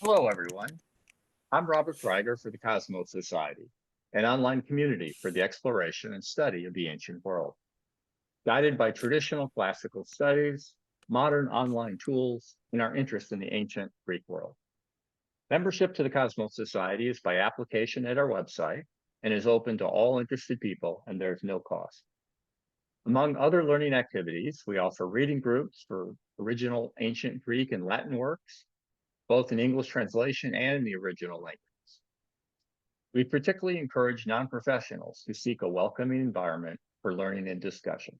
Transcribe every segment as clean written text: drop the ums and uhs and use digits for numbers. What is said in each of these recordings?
Hello, everyone. I'm Robert Greiger for the Cosmos Society, an online community for the exploration and study of the ancient world. Guided by traditional classical studies, modern online tools, and our interest in the ancient Greek world. Membership to the Cosmos Society is by application at our website and is open to all interested people, and there's no cost. Among other learning activities, we offer reading groups for original ancient Greek and Latin works, both in English translation and in the original language. We particularly encourage non-professionals to seek a welcoming environment for learning and discussion.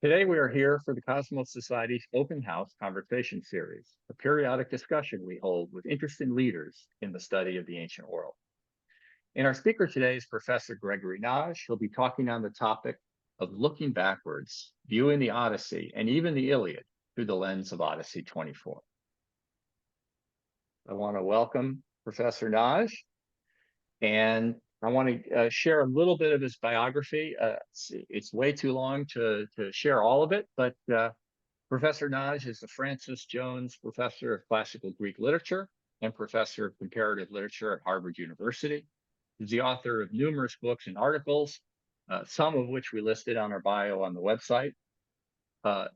Today, we are here for the Cosmos Society's Open House Conversation Series, a periodic discussion we hold with interested leaders in the study of the ancient world. And our speaker today is Professor Gregory Nagy. He'll be talking on the topic of looking backwards, viewing the Odyssey and even the Iliad through the lens of Odyssey 24. I want to welcome Professor Nagy, and I want to share a little bit of his biography. It's way too long to share all of it, but Professor Nagy is the Francis Jones Professor of Classical Greek Literature and Professor of Comparative Literature at Harvard University. He's the author of numerous books and articles, some of which we listed on our bio on the website.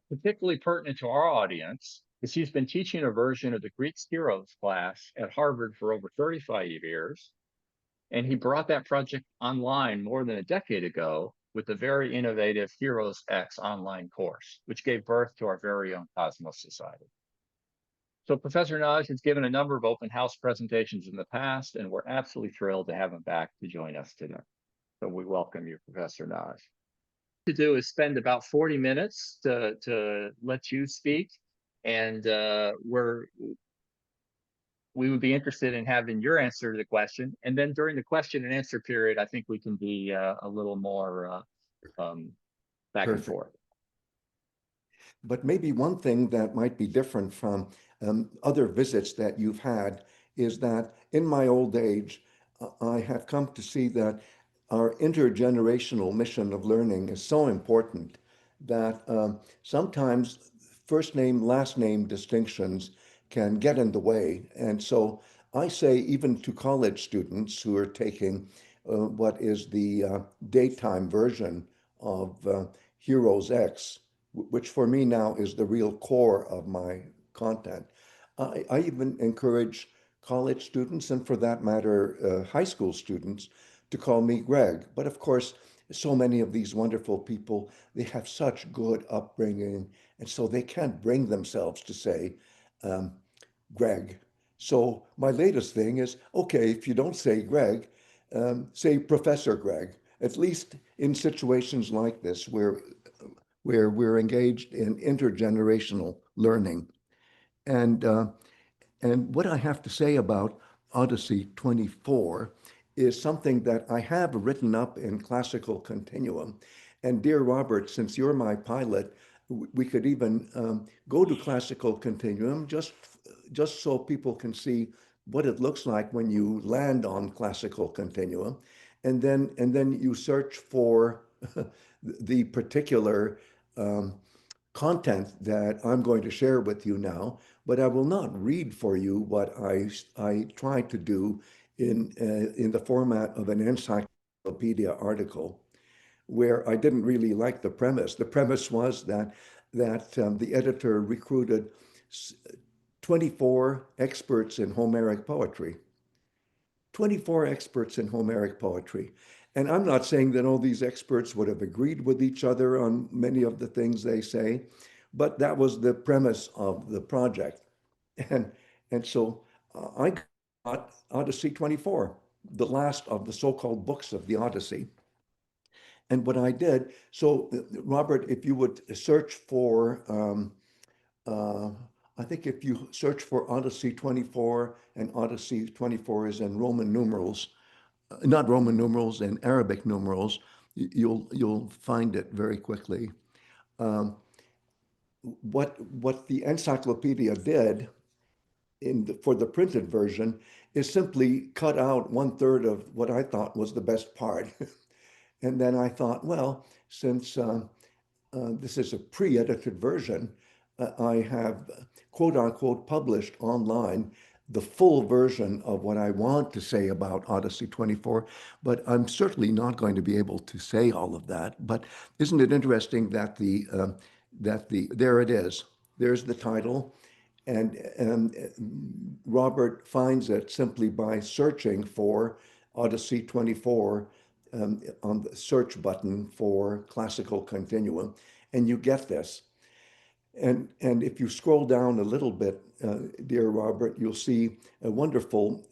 Particularly pertinent to our audience is he's been teaching a version of the Greek Heroes class at Harvard for over 35 years. And he brought that project online more than a decade ago with the very innovative Heroes X online course, which gave birth to our very own Cosmos Society. So Professor Nagy has given a number of open house presentations in the past, and we're absolutely thrilled to have him back to join us today. So we welcome you, Professor Nagy. To do is spend about 40 minutes to let you speak, and we would be interested in having your answer to the question. And then during the question and answer period, I think we can be a little more back and forth. But maybe one thing that might be different from other visits that you've had is that in my old age, I have come to see that our intergenerational mission of learning is so important that sometimes first name, last name distinctions can get in the way. And so I say, even to college students who are taking what is the daytime version of Heroes X, which for me now is the real core of my content. I even encourage college students, and for that matter, high school students, to call me Greg. But of course, so many of these wonderful people, they have such good upbringing, and so they can't bring themselves to say, Greg. So my latest thing is, okay, if you don't say Greg, say Professor Greg, at least in situations like this where we're engaged in intergenerational learning. And what I have to say about Odyssey 24 is something that I have written up in Classical Continuum. And dear Robert, since you're my pilot, we could even go to Classical Continuum just so people can see what it looks like when you land on Classical Continuum. And then you search for the particular content that I'm going to share with you now, but I will not read for you what I try to do in the format of an encyclopedia article, where I didn't really like the premise. The premise was that the editor recruited 24 experts in Homeric poetry. 24 experts in Homeric poetry. And I'm not saying that all these experts would have agreed with each other on many of the things they say, but that was the premise of the project. And so I got Odyssey 24, the last of the so-called books of the Odyssey. And what I did, so Robert, if you would search for, I think if you search for Odyssey 24, and Odyssey 24 is in Roman numerals, not Roman numerals, in Arabic numerals, you'll find it very quickly. What the encyclopedia did for the printed version is simply cut out 1/3 of what I thought was the best part. And then I thought, well, since this is a pre-edited version. I have quote unquote published online the full version of what I want to say about Odyssey 24, but I'm certainly not going to be able to say all of that. But isn't it interesting that there it is. There's the title, and Robert finds it simply by searching for Odyssey 24 on the search button for Classical Continuum, and you get this. And if you scroll down a little bit, dear Robert, you'll see a wonderful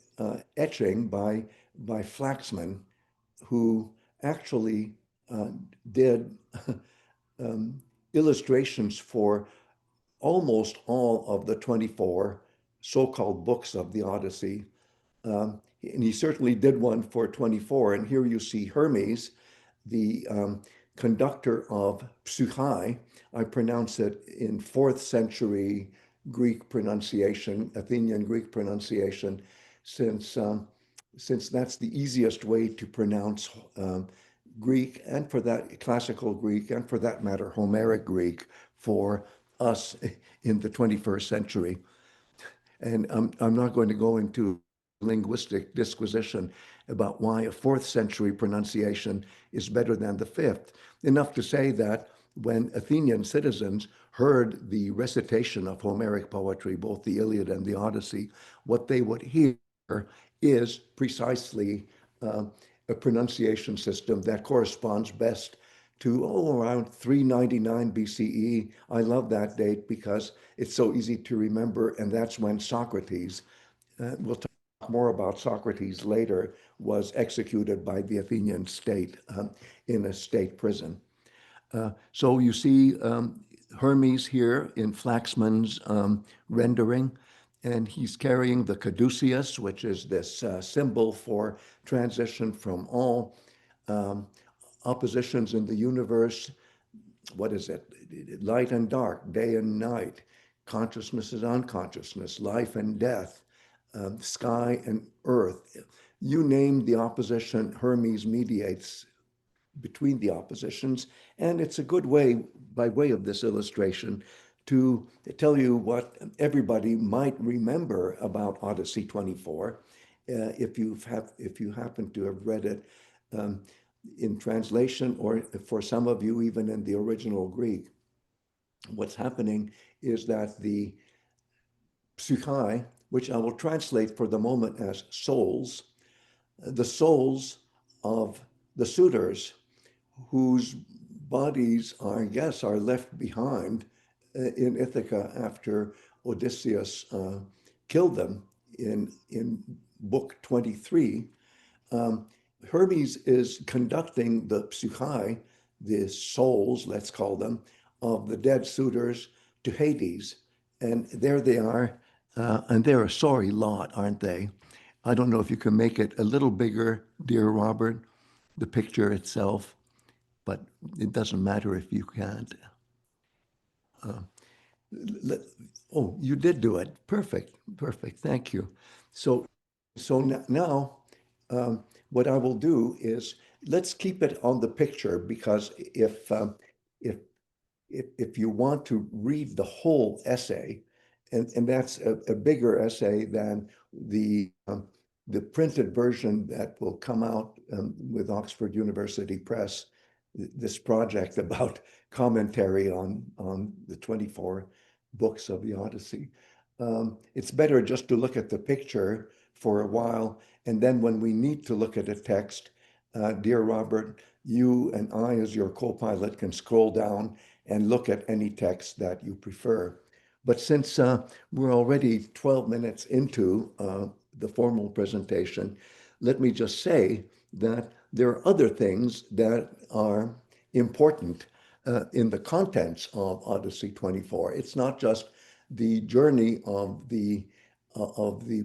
etching by Flaxman, who actually uh, did illustrations for almost all of the 24 so-called books of the Odyssey. And he certainly did one for 24. And here you see Hermes, the conductor of Psyche. I pronounce it in 4th century Greek pronunciation, Athenian Greek pronunciation, since, um, since that's the easiest way to pronounce Greek, and for that, classical Greek, and for that matter, Homeric Greek for us in the 21st century. And I'm not going to go into linguistic disquisition about why a 4th century pronunciation is better than the 5th. Enough to say that when Athenian citizens heard the recitation of Homeric poetry, both the Iliad and the Odyssey, what they would hear is precisely uh, a pronunciation system that corresponds best to around 399 BCE. I love that date because it's so easy to remember, and that's when Socrates, we'll talk more about Socrates later, was executed by the Athenian state in a state prison. So you see Hermes here in Flaxman's rendering, and he's carrying the caduceus, which is this symbol for transition from all um, oppositions in the universe. What is it? Light and dark, day and night, consciousness and unconsciousness, life and death, sky and earth. You name the opposition, Hermes mediates between the oppositions. And it's a good way, by way of this illustration, to tell you what everybody might remember about Odyssey 24, if you happen to have read it um, in translation, or for some of you even in the original Greek. What's happening is that the psyche, which I will translate for the moment as souls, the souls of the suitors whose bodies, I guess, are left behind in Ithaca after Odysseus killed them in book 23. Um, Hermes is conducting the psyche, the souls, let's call them, of the dead suitors to Hades. And there they are. And they're a sorry lot, aren't they? I don't know if you can make it a little bigger, dear Robert, the picture itself, but it doesn't matter if you can't. Uh, oh, you did do it. Perfect, perfect. Thank you. So, now, what I will do is let's keep it on the picture, because if if you want to read the whole essay, and that's a bigger essay than the printed version that will come out with Oxford University Press, this project about commentary on the 24 books of the Odyssey. It's better just to look at the picture for a while, and then when we need to look at a text, dear Robert, you and I, as your co-pilot, can scroll down and look at any text that you prefer. But since we're already 12 minutes into the formal presentation, let me just say that there are other things that are important in the contents of Odyssey 24. It's not just the journey of the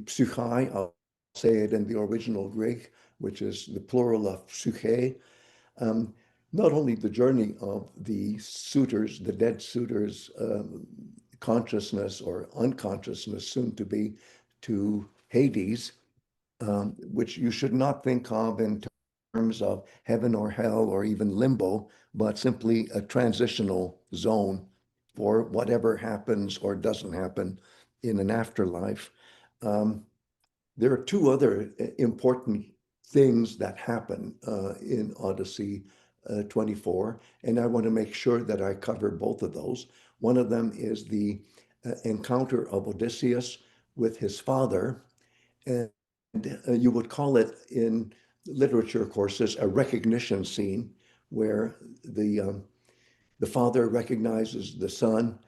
psyche, I'll say it in the original Greek, which is the plural of psyche. Um, Not only the journey of the suitors, the dead suitors' consciousness or unconsciousness, soon to be, to Hades, which you should not think of in terms of heaven or hell or even limbo, but simply a transitional zone for whatever happens or doesn't happen in an afterlife. Um, there are two other important things that happen in Odyssey 24, and I want to make sure that I cover both of those. One of them is the encounter of Odysseus with his father, and you would call it in literature courses a recognition scene where the father recognizes the son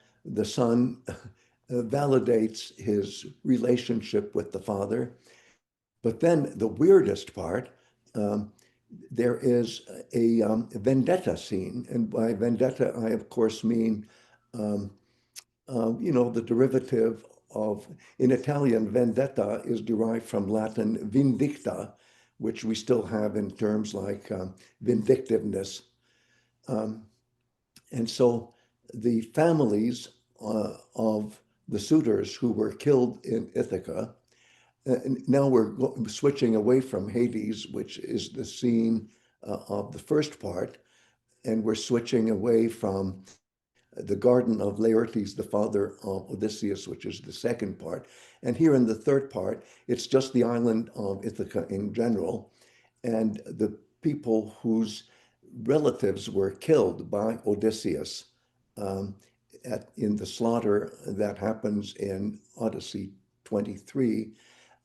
validates his relationship with the father. But then the weirdest part, um, there is a vendetta scene. And by vendetta, I of course mean, um, the derivative of, in Italian, vendetta is derived from Latin vindicta, which we still have in terms like vindictiveness. Um, and so the families of the suitors who were killed in Ithaca, now we're switching away from Hades, which is the scene of the first part, and we're switching away from the garden of Laertes, the father of Odysseus, which is the second part. And here in the third part, it's just the island of Ithaca in general, and the people whose relatives were killed by Odysseus um, in the slaughter that happens in Odyssey 23.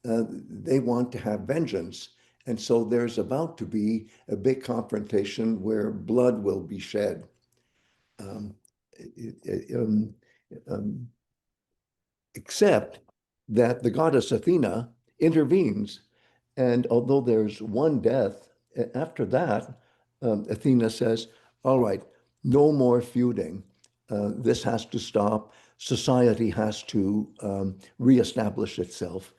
They want to have vengeance. And so there's about to be a big confrontation where blood will be shed. Um, it- it- um, um, Except that the goddess Athena intervenes. And although there's one death, after that, Athena says, all right, no more feuding. This has to stop. Society has to reestablish itself.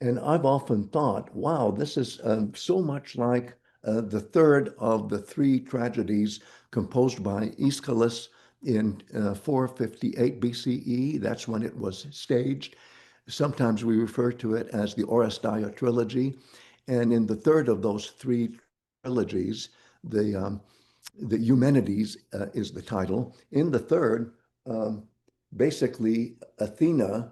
And I've often thought, wow, this is so much like the third of the three tragedies composed by Aeschylus in 458 BCE. That's when it was staged. Sometimes we refer to it as the Oresteia trilogy. And in the third of those three trilogies, the Eumenides is the title. In the third, basically, Athena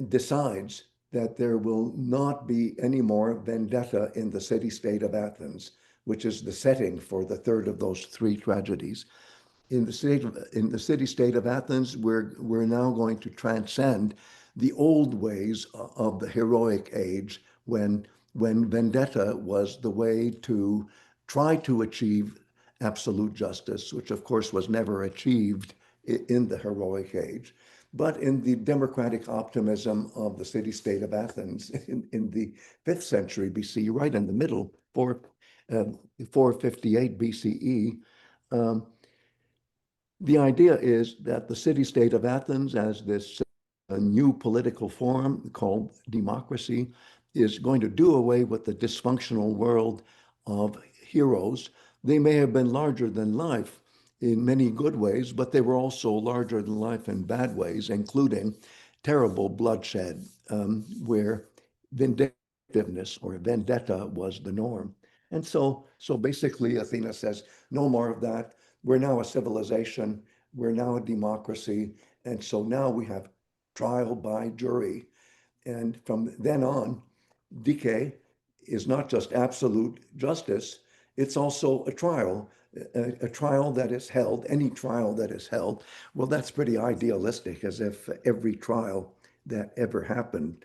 decides that there will not be any more vendetta in the city-state of Athens, which is the setting for the third of those three tragedies. In the city-state of Athens, we're now going to transcend the old ways of the heroic age when vendetta was the way to try to achieve absolute justice, which of course was never achieved in the heroic age. But in the democratic optimism of the city-state of Athens in the 5th century BC, right in the middle, 458 BCE, um, the idea is that the city-state of Athens, as this new political form called democracy, is going to do away with the dysfunctional world of heroes. They may have been larger than life in many good ways, but they were also larger than life in bad ways, including terrible bloodshed, where vindictiveness or vendetta was the norm. And so basically, Athena says, no more of that. We're now a civilization. We're now a democracy. And so now we have trial by jury. And from then on, dike is not just absolute justice, it's also a trial, a trial that is held, any trial that is held. Well, that's pretty idealistic, as if every trial that ever happened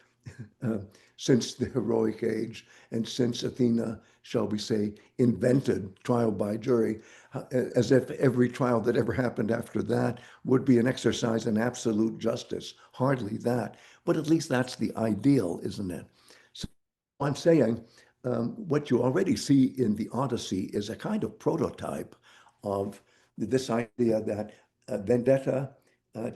uh, since the heroic age and since Athena, shall we say, invented trial by jury, as if every trial that ever happened after that would be an exercise in absolute justice. Hardly that, but at least that's the ideal, isn't it? So I'm saying what you already see in the Odyssey is a kind of prototype of this idea that vendetta,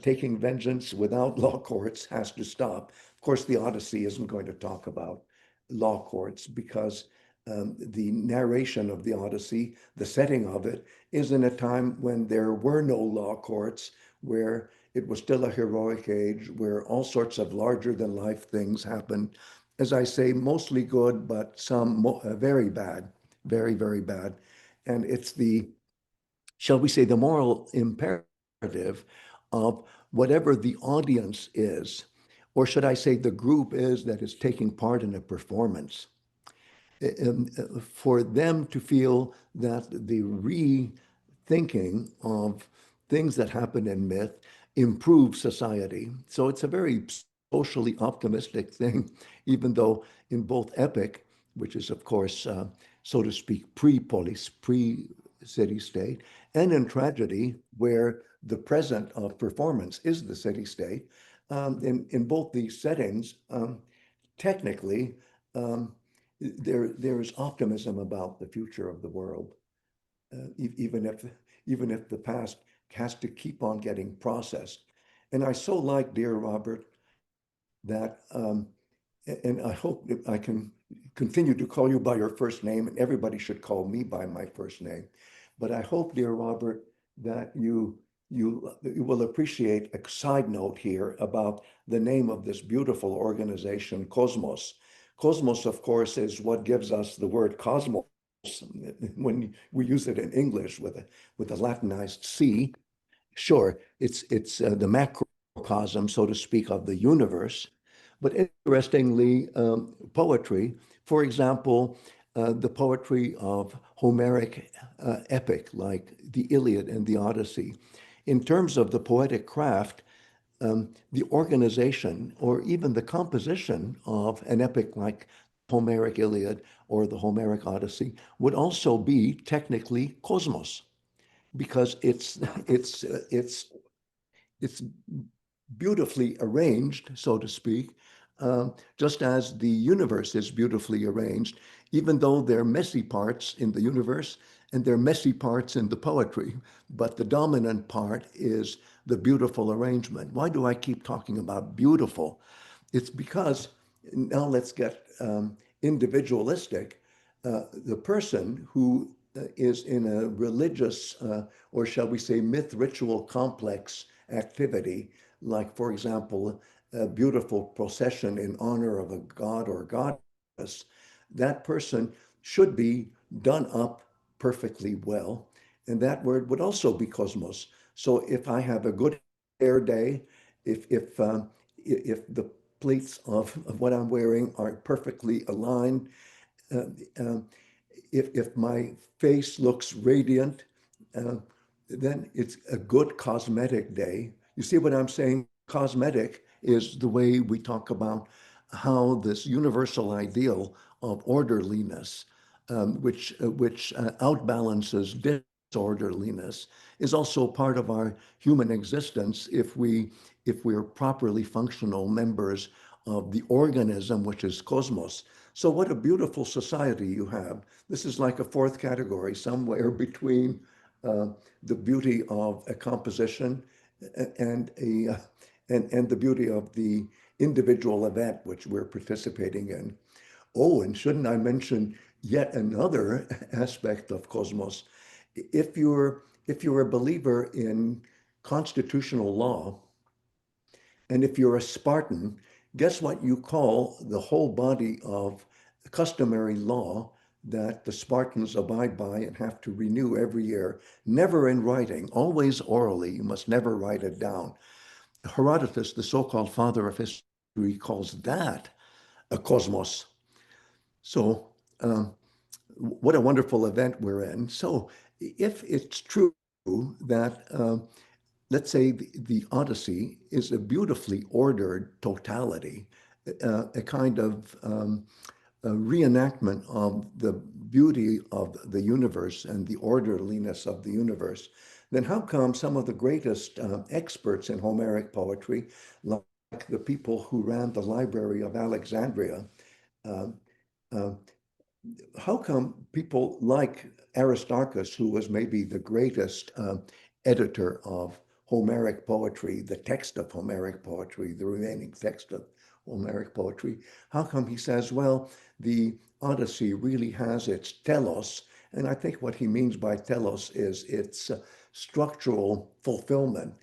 taking vengeance without law courts, has to stop. Of course, the Odyssey isn't going to talk about law courts because the narration of the Odyssey, the setting of it, is in a time when there were no law courts, where it was still a heroic age, where all sorts of larger than life things happened. As I say, mostly good, but some very bad. very, very bad. And it's the, shall we say, the moral imperative of whatever the audience is, or should I say the group is that is taking part in a performance, for them to feel that the rethinking of things that happen in myth improve society. So it's a very socially optimistic thing, even though in both epic, which is of course, so to speak, pre-polis, pre-city state, and in tragedy, where the present of performance is the city state, in both these settings, technically, um, there is optimism about the future of the world, even if the past has to keep on getting processed. And I so like, dear Robert, that and I hope that I can continue to call you by your first name, and everybody should call me by my first name. But I hope, dear Robert, that you will appreciate a side note here about the name of this beautiful organization, Kosmos. Kosmos, of course, is what gives us the word cosmos when we use it in English with a Latinized C. Sure, it's the macrocosm, so to speak, of the universe. But interestingly, poetry, for example, the poetry of Homeric epic, like the Iliad and the Odyssey, in terms of the poetic craft, the organization or even the composition of an epic like Homeric Iliad or the Homeric Odyssey would also be technically cosmos because it's beautifully arranged, so to speak, just as the universe is beautifully arranged, even though there are messy parts in the universe and there are messy parts in the poetry. But the dominant part is the beautiful arrangement. Why do I keep talking about beautiful? It's because now let's get individualistic. The person who is in a religious, or shall we say, myth ritual complex activity, like, for example, a beautiful procession in honor of a god or goddess, that person should be done up perfectly well. And that word would also be cosmos. So if I have a good hair day, if the pleats of what I'm wearing are perfectly aligned, uh, uh, if my face looks radiant, uh, then it's a good cosmetic day. You see what I'm saying? Cosmetic is the way we talk about how this universal ideal of orderliness, which outbalances disorderliness, is also part of our human existence if we're properly functional members of the organism, which is cosmos. So what a beautiful society you have. This is like a fourth category, somewhere between uh, the beauty of a composition and and the beauty of the individual event which we're participating in. Oh, and shouldn't I mention yet another aspect of cosmos? If you're a believer in constitutional law, and if you're a Spartan, guess what you call the whole body of customary law that the Spartans abide by and have to renew every year, never in writing, always orally. You must never write it down. Herodotus, the so-called father of history, calls that a cosmos. So, what a wonderful event we're in. So, if it's true that let's say the Odyssey is a beautifully ordered totality, a kind of a reenactment of the beauty of the universe and the orderliness of the universe, then how come some of the greatest experts in Homeric poetry, like the people who ran the Library of Alexandria, uh, uh, how come people like Aristarchus, who was maybe the greatest editor of Homeric poetry, the text of Homeric poetry, the remaining text of Homeric poetry, how come he says, well, the Odyssey really has its telos? And I think what he means by telos is its structural fulfillment.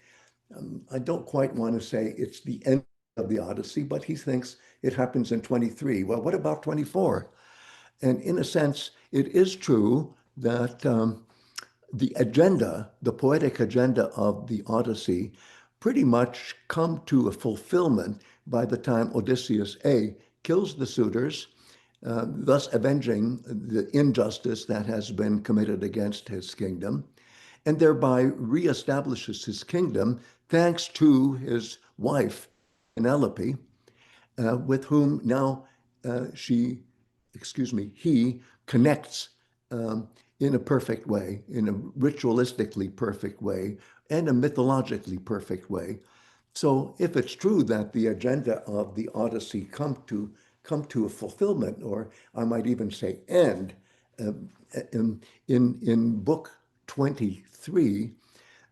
I don't quite want to say it's the end of the Odyssey, but he thinks it happens in 23. Well, what about 24? And in a sense, it is true that the agenda, the poetic agenda of the Odyssey, pretty much come to a fulfillment by the time Odysseus A kills the suitors, thus avenging the injustice that has been committed against his kingdom, and thereby reestablishes his kingdom thanks to his wife, Penelope, with whom now she, excuse me, he connects um, in a perfect way, in a ritualistically perfect way, and a mythologically perfect way. So if it's true that the agenda of the Odyssey come to a fulfillment, or I might even say end, uh, in book 23,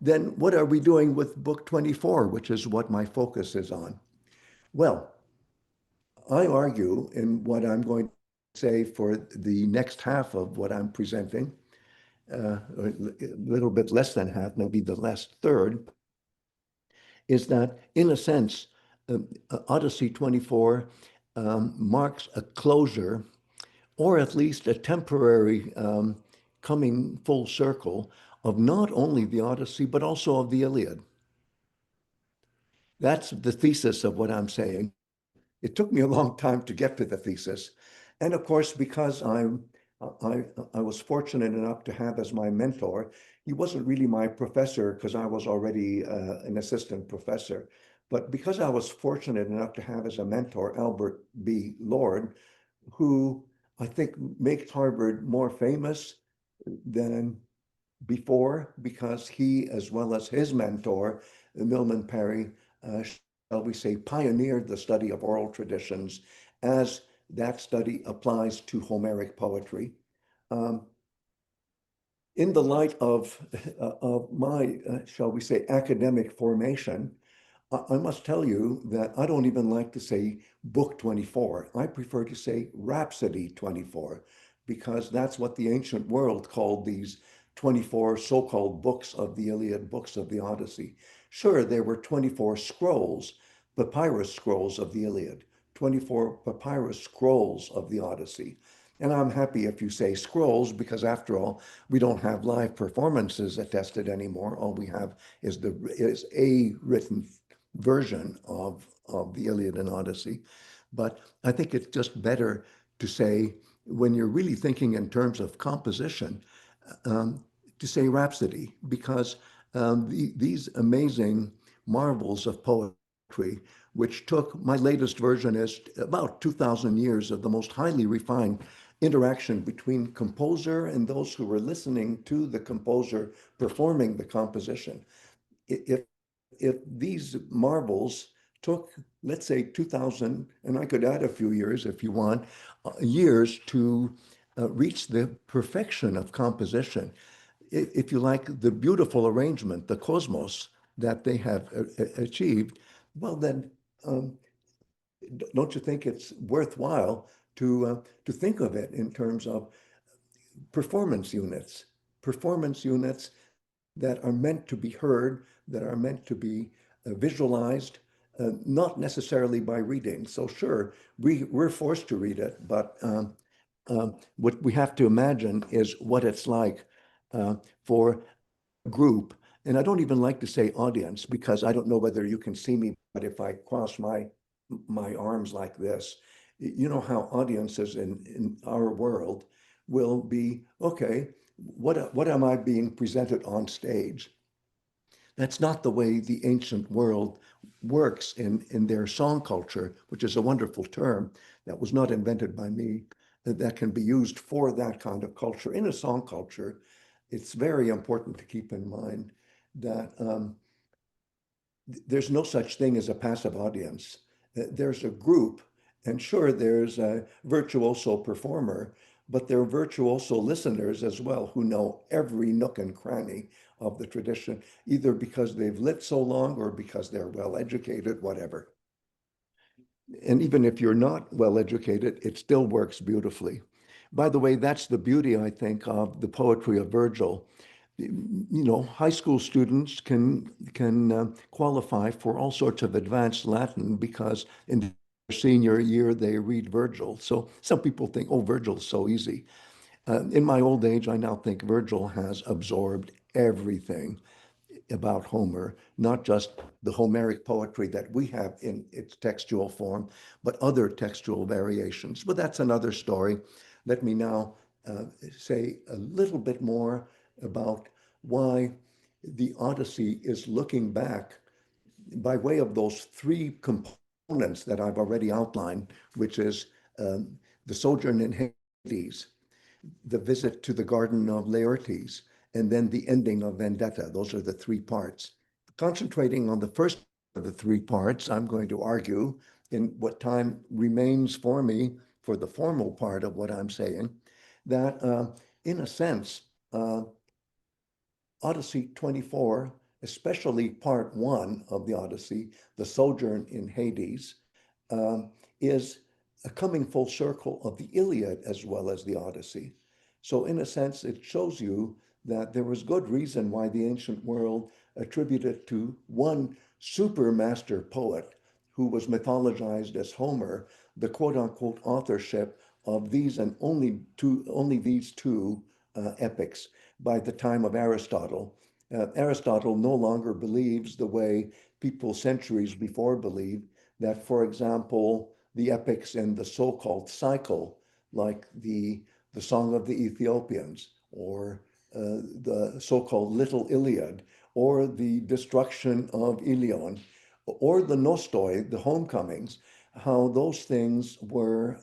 then what are we doing with book 24, which is what my focus is on? Well, I argue in what I'm going to say for the next half of what I'm presenting, or a little bit less than half, maybe the last third, is that in a sense, Odyssey 24 marks a closure, or at least a temporary coming full circle of not only the Odyssey, but also of the Iliad. That's the thesis of what I'm saying. It took me a long time to get to the thesis. And of course, because I, I was fortunate enough to have as my mentor, he wasn't really my professor because I was already an assistant professor. But because I was fortunate enough to have as a mentor Albert B. Lord, who I think makes Harvard more famous than before, because he, as well as his mentor, Milman Parry, shall we say, pioneered the study of oral traditions as that study applies to Homeric poetry. Um, in the light of my, shall we say, academic formation, I must tell you that I don't even like to say book 24. I prefer to say Rhapsody 24, because that's what the ancient world called these 24 so-called books of the Iliad, books of the Odyssey. Sure, there were 24 scrolls, papyrus scrolls of the Iliad, 24 papyrus scrolls of the Odyssey. And I'm happy if you say scrolls, because after all, we don't have live performances attested anymore. All we have is a written version of the Iliad and Odyssey. But I think it's just better to say, when you're really thinking in terms of composition, um, to say Rhapsody, because these amazing marvels of poetry, which took, my latest version is about 2,000 years of the most highly refined interaction between composer and those who were listening to the composer performing the composition. If if these marvels took, let's say, 2000, and I could add a few years if you want, years to reach the perfection of composition, if you like, the beautiful arrangement, the cosmos that they have achieved, well, then um, don't you think it's worthwhile to think of it in terms of performance units, performance units that are meant to be heard, that are meant to be visualized, not necessarily by reading. So sure, we're forced to read it, but what we have to imagine is what it's like for a group. And I don't even like to say audience, because I don't know whether you can see me, but if I cross my arms like this, you know how audiences in our world will be, okay, what am I being presented on stage? That's not the way the ancient world works in their song culture, which is a wonderful term that was not invented by me, that can be used for that kind of culture. In a song culture, it's very important to keep in mind that there's no such thing as a passive audience. There's a group, and sure, there's a virtuoso performer, but there are virtuoso listeners as well who know every nook and cranny of the tradition, either because they've lit so long or because they're well educated, whatever. And even if you're not well educated, it still works beautifully. By the way, that's the beauty, I think, of the poetry of Virgil. You know, high school students can qualify for all sorts of advanced Latin, because in senior year, they read Virgil. So some people think, oh, Virgil's so easy. In my old age, I now think Virgil has absorbed everything about Homer, not just the Homeric poetry that we have in its textual form, but other textual variations. But that's another story. Let me now say a little bit more about why the Odyssey is looking back by way of those three components that I've already outlined, which is the sojourn in Hades, the visit to the Garden of Laertes, and then the ending of Vendetta. Those are the three parts. Concentrating on the first of the three parts, I'm going to argue in what time remains for me for the formal part of what I'm saying, that in a sense, Odyssey 24, especially part one of the Odyssey, the sojourn in Hades, is a coming full circle of the Iliad as well as the Odyssey. So in a sense, it shows you that there was good reason why the ancient world attributed to one super master poet who was mythologized as Homer, the quote unquote authorship of these and only these two epics by the time of Aristotle. Aristotle no longer believes the way people centuries before believed that, for example, the epics in the so-called cycle, like the Song of the Ethiopians, or the so-called Little Iliad, or the destruction of Ilion, or the Nostoi, the homecomings, how those things were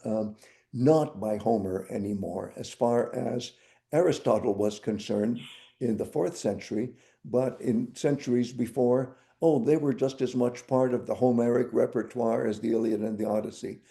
not by Homer anymore, as far as Aristotle was concerned in the fourth century, but in centuries before, oh, they were just as much part of the Homeric repertoire as the Iliad and the Odyssey.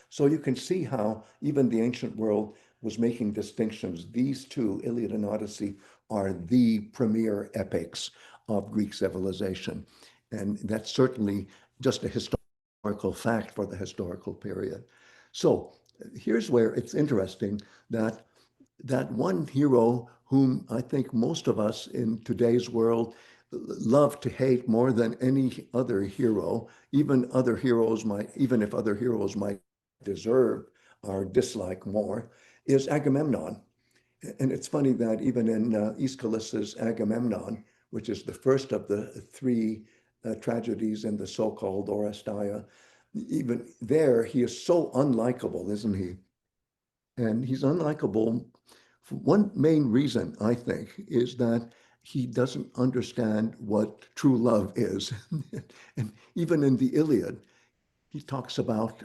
So you can see how even the ancient world was making distinctions. These two, Iliad and Odyssey, are the premier epics of Greek civilization. And that's certainly just a historical fact for the historical period. So here's where it's interesting that one hero whom I think most of us in today's world love to hate more than any other hero, even if other heroes might deserve our dislike more, is Agamemnon. And it's funny that even in Aeschylus's Agamemnon, which is the first of the three tragedies in the so-called Oresteia, even there he is so unlikable, isn't he? And he's unlikable. For one main reason, I think, is that he doesn't understand what true love is. And even in the Iliad, he talks about,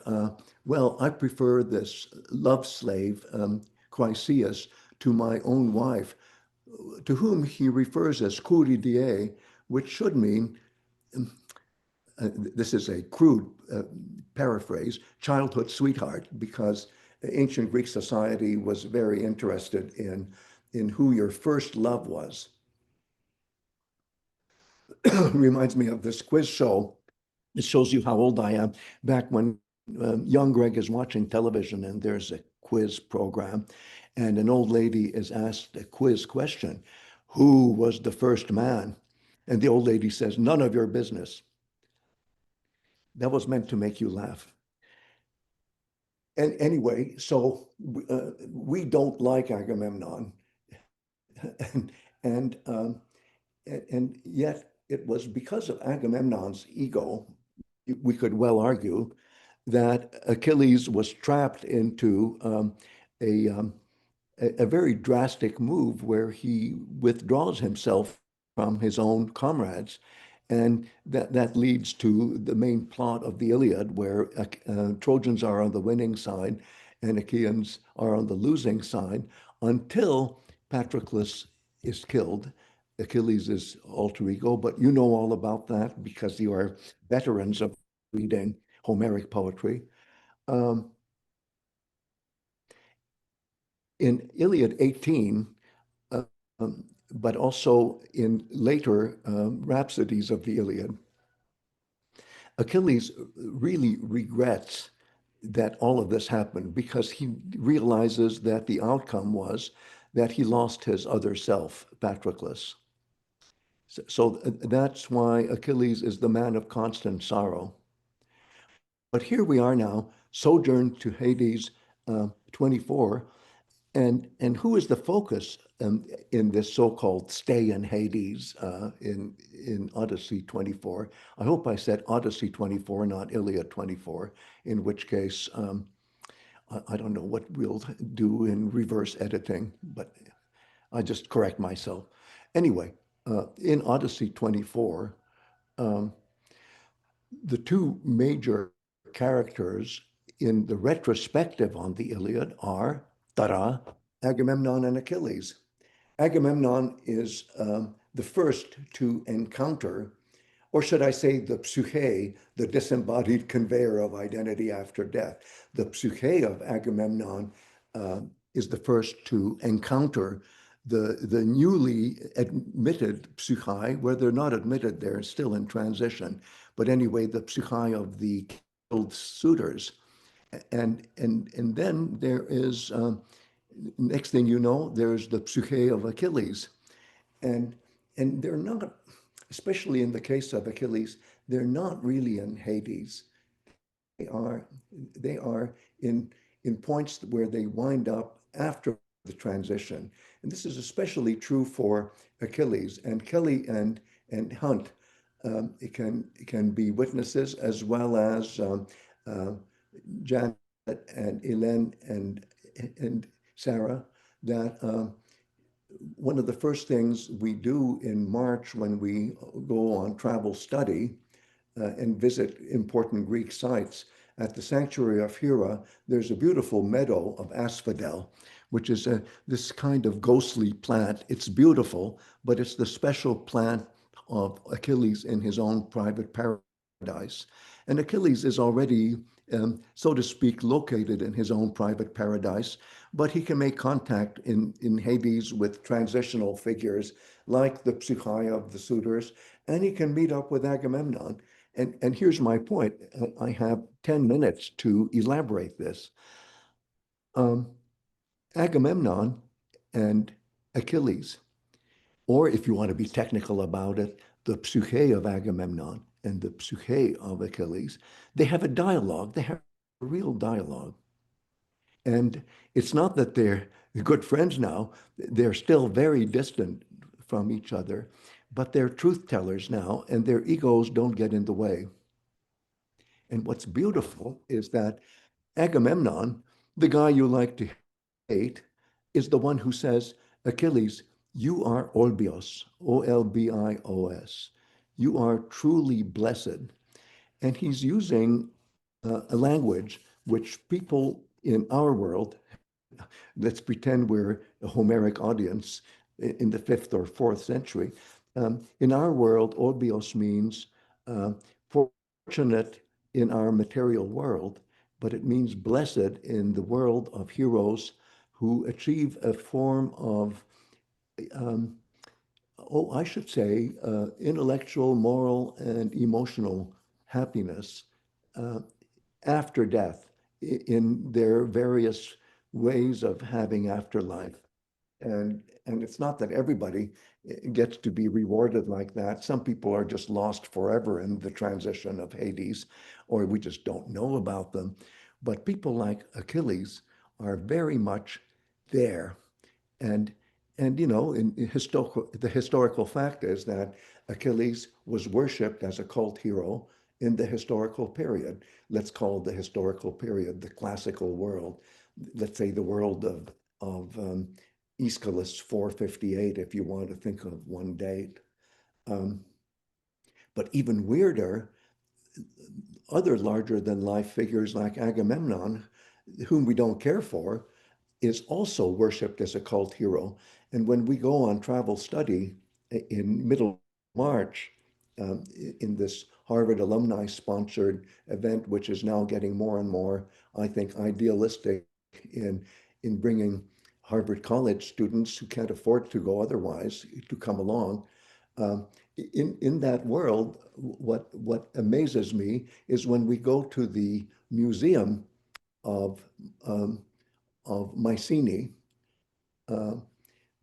well, I prefer this love slave, Chryseis, to my own wife, to whom he refers as Kyrie, which should mean, this is a crude paraphrase, childhood sweetheart, because ancient Greek society was very interested in who your first love was. Reminds me of this quiz show. It shows you how old I am. Back when young Greg is watching television and there's a quiz program, and an old lady is asked a quiz question: who was the first man? And the old lady says, none of your business. That was meant to make you laugh. And anyway, so we don't like Agamemnon, and and um, and yet it was because of Agamemnon's ego, we could well argue, that Achilles was trapped into a, um, a very drastic move where he withdraws himself from his own comrades. And that leads to the main plot of the Iliad, where Trojans are on the winning side and Achaeans are on the losing side until Patroclus is killed. Achilles is alter ego, but you know all about that because you are veterans of reading Homeric poetry. Um, in Iliad 18, uh, but also in later rhapsodies of the Iliad, Achilles really regrets that all of this happened because he realizes that the outcome was that he lost his other self, Patroclus. So that's why Achilles is the man of constant sorrow. But here we are now, sojourn to Hades 24, and who is the focus in this so-called stay in Hades in Odyssey 24? I hope I said Odyssey 24, not Iliad 24, in which case I don't know what we'll do in reverse editing, but I just correct myself. Anyway, in Odyssey 24, um, the two major characters in the retrospective on the Iliad are, ta-da, Agamemnon and Achilles. Agamemnon is the first to encounter, or should I say the psyche, the disembodied conveyor of identity after death. The psyche of Agamemnon uh, is the first to encounter the newly admitted psyche, where they're not admitted, they're still in transition. But anyway, the psyche of the killed suitors. And then there is, next thing you know, there's the psyche of Achilles. And and they're not, especially in the case of Achilles, they're not really in Hades. They are they are in points where they wind up after the transition. And this is especially true for Achilles. And Kelly and Hunt, it can be witnesses, as well as uh, Janet and Elaine and Sarah, that one of the first things we do in March when we go on travel study and visit important Greek sites, at the sanctuary of Hera, there's a beautiful meadow of asphodel, which is this kind of ghostly plant. It's beautiful, but it's the special plant of Achilles in his own private paradise. And Achilles is already, so to speak, located in his own private paradise, but he can make contact in Hades with transitional figures like the psyche of the suitors, and he can meet up with Agamemnon. And here's my point. I have 10 minutes to elaborate this. Um, Agamemnon and Achilles, or if you want to be technical about it, the psyche of Agamemnon and the psyche of Achilles, they have a dialogue. They have a real dialogue. And it's not that they're good friends now, they're still very distant from each other, but they're truth tellers now, and their egos don't get in the way. And what's beautiful is that Agamemnon, the guy you like to hate, is the one who says, Achilles, you are Olbios, Olbios. You are truly blessed. And he's using a language which people in our world, let's pretend we're a Homeric audience in the 5th or 4th century. In our world, Olbios means uh, fortunate in our material world, but it means blessed in the world of heroes who achieve a form of, um, I should say, intellectual, moral, and emotional happiness uh, after death in their various ways of having afterlife. And it's not that everybody gets to be rewarded like that. Some people are just lost forever in the transition of Hades, or we just don't know about them. But people like Achilles are very much there. And the historical fact is that Achilles was worshipped as a cult hero in the historical period. Let's call the historical period the classical world. Let's say the world of Aeschylus 458, if you want to think of one date. Um, but even weirder, other larger than life figures like Agamemnon, whom we don't care for, is also worshipped as a cult hero. And when we go on travel study in middle March, in this Harvard alumni sponsored event, which is now getting more and more, I think, idealistic in, in bringing Harvard College students who can't afford to go otherwise to come along. Um, in that world, what amazes me is when we go to the museum of um, Mycenae, uh,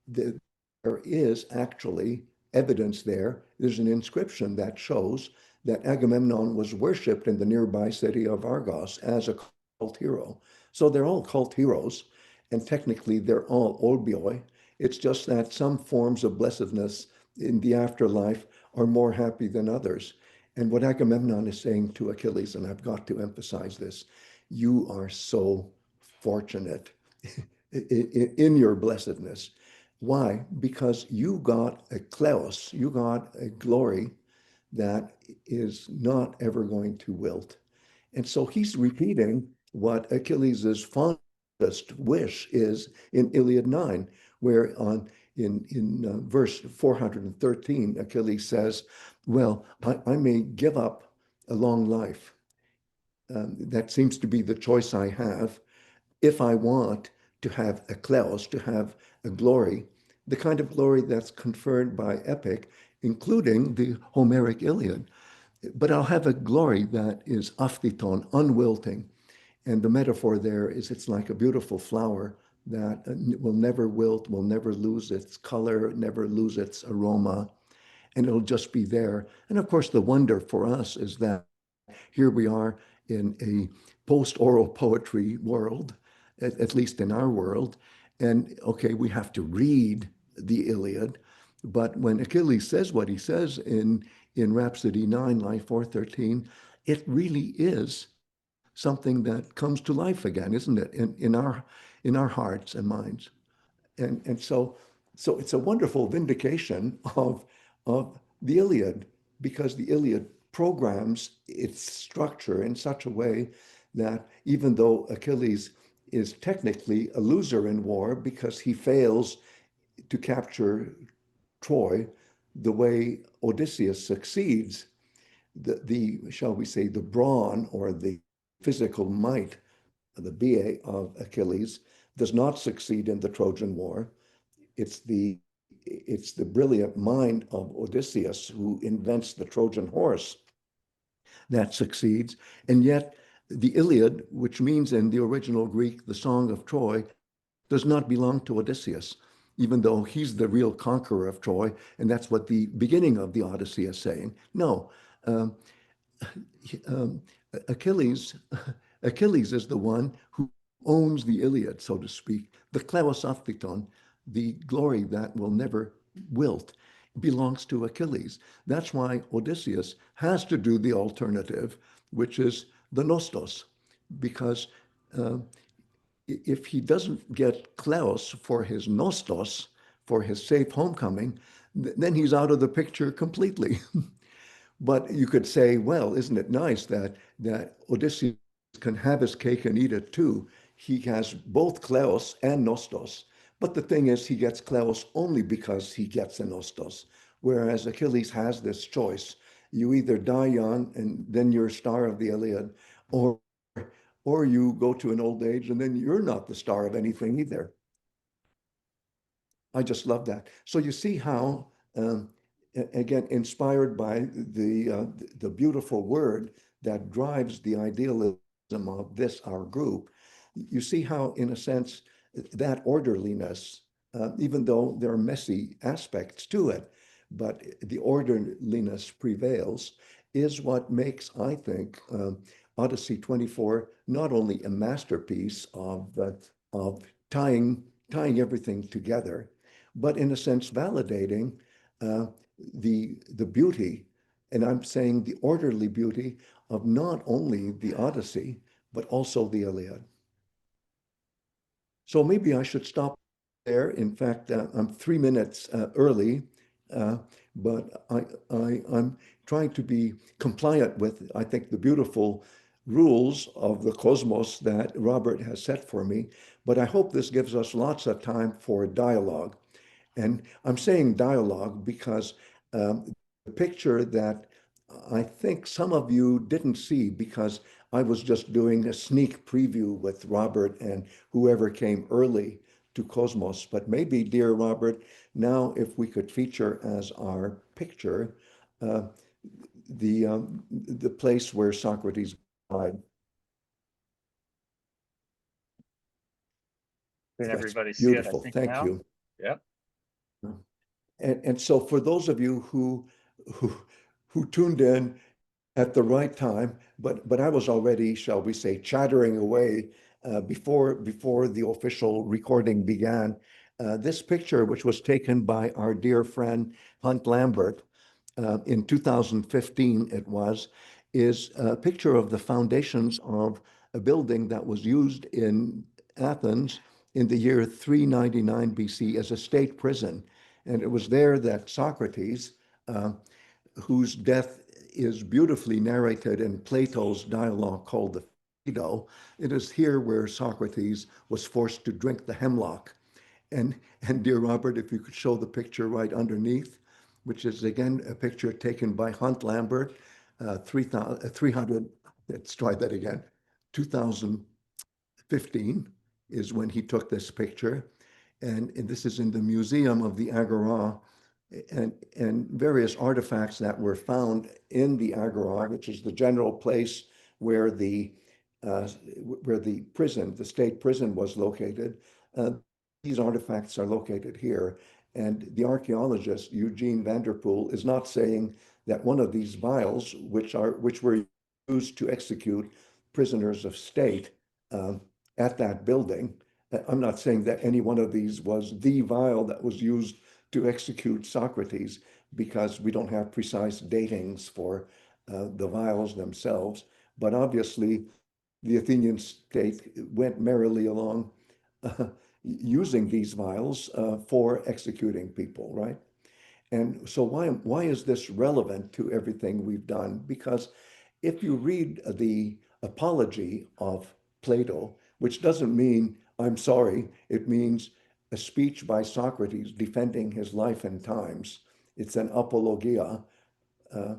there is actually evidence there. There's an inscription that shows that Agamemnon was worshipped in the nearby city of Argos as a cult hero. So they're all cult heroes, and technically they're all olbioi. It's just that some forms of blessedness in the afterlife are more happy than others. And what Agamemnon is saying to Achilles, and I've got to emphasize this, you are so fortunate in your blessedness. Why? Because you got a kleos, you got a glory that is not ever going to wilt. And so he's repeating what Achilles' fondest wish is in Iliad 9, where in verse 413, Achilles says, well, I may give up a long life. That seems to be the choice I have if I want to have a kleos, to have a glory, the kind of glory that's conferred by epic, including the Homeric Iliad. But I'll have a glory that is aphthiton, unwilting. And the metaphor there is it's like a beautiful flower that will never wilt, will never lose its color, never lose its aroma, and it'll just be there. And of course, the wonder for us is that here we are in a post-oral poetry world, at least in our world. And okay, we have to read the Iliad, but when Achilles says what he says in Rhapsody 9, line 413, it really is something that comes to life again, isn't it? In our hearts and minds. And so it's a wonderful vindication of the Iliad, because the Iliad programs its structure in such a way that even though Achilles is technically a loser in war because he fails to capture Troy the way Odysseus succeeds, the shall we say, the brawn or the physical might, the BA of Achilles, does not succeed in the Trojan War. It's the brilliant mind of Odysseus who invents the Trojan horse that succeeds. And yet the Iliad, which means in the original Greek, the Song of Troy, does not belong to Odysseus, even though he's the real conqueror of Troy. And that's what the beginning of the Odyssey is saying. No, um, um, Achilles, Achilles is the one who owns the Iliad, so to speak. The kleos aphthiton, the glory that will never wilt, belongs to Achilles. That's why Odysseus has to do the alternative, which is the nostos, because uh, if he doesn't get kleos for his nostos, for his safe homecoming, then he's out of the picture completely. But you could say, well, isn't it nice that Odysseus can have his cake and eat it too? He has both kleos and nostos. But the thing is, he gets kleos only because he gets a nostos, whereas Achilles has this choice. You either die young and then you're star of the Iliad, or or you go to an old age and then you're not the star of anything either. I just love that. So you see how, again, inspired by the beautiful word that drives the idealism of this, our group, you see how, in a sense, that orderliness, even though there are messy aspects to it, but the orderliness prevails, is what makes, I think, Odyssey 24 not only a masterpiece of tying everything together, but in a sense validating uh, the beauty, and I'm saying the orderly beauty of not only the Odyssey, but also the Iliad. So maybe I should stop there. In fact, I'm 3 minutes early, uh, but I'm trying to be compliant with, I think, the beautiful rules of the cosmos that Robert has set for me. But I hope this gives us lots of time for dialogue. And I'm saying dialogue because the picture that I think some of you didn't see, because I was just doing a sneak preview with Robert and whoever came early to Cosmos. But maybe, dear Robert, now if we could feature as our picture uh, the place where Socrates died. Can That's everybody see it, I beautiful. think, Thank now? you. Yep. And so for those of you who who tuned in at the right time, but I was already, shall we say, chattering away before the official recording began. This picture, which was taken by our dear friend Hunt Lambert in 2015, it was, is a picture of the foundations of a building that was used in Athens in the year 399 BC as a state prison. And it was there that Socrates, uh, whose death is beautifully narrated in Plato's dialogue called the Phaedo. It is here where Socrates was forced to drink the hemlock. And, and dear Robert, if you could show the picture right underneath, which is again a picture taken by Hunt Lambert, 300, let's try that again, 2015 is when he took this picture. And this is in the Museum of the Agora, and various artifacts that were found in the Agora, which is the general place where uh, the prison, the state prison, was located. Uh, these artifacts are located here, and the archaeologist Eugene Vanderpool is not saying that one of these vials, which were used to execute prisoners of state um, at that building. I'm not saying that any one of these was the vial that was used to execute Socrates, because we don't have precise datings for the vials themselves. But obviously, the Athenian state went merrily along using these vials for executing people, right? And so why is this relevant to everything we've done? Because if you read the apology of Plato, which doesn't mean I'm sorry, it means a speech by Socrates defending his life and times. It's an apologia, uh,